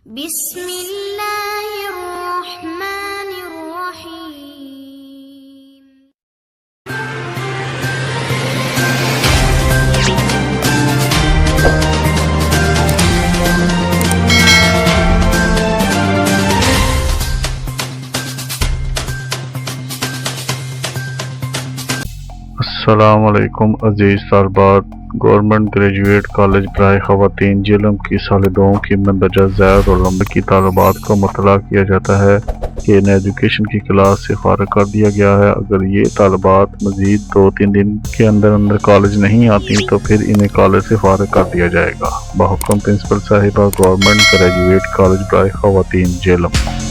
بسم اللہ الرحمن الرحیم۔ السلام علیکم عزیز طالبات، گورنمنٹ گریجوایٹ کالج برائے خواتین جہلم کی سال دوم کی مندرجہ ذیل اور نمبر کی طالبات کو مطلع کیا جاتا ہے کہ انہیں ایجوکیشن کی کلاس سے فارغ کر دیا گیا ہے۔ اگر یہ طالبات مزید 2-3 دن کے اندر کالج نہیں آتی تو پھر انہیں کالج سے فارغ کر دیا جائے گا۔ بحکم پرنسپل صاحبہ، گورنمنٹ گریجوایٹ کالج برائے خواتین جہلم۔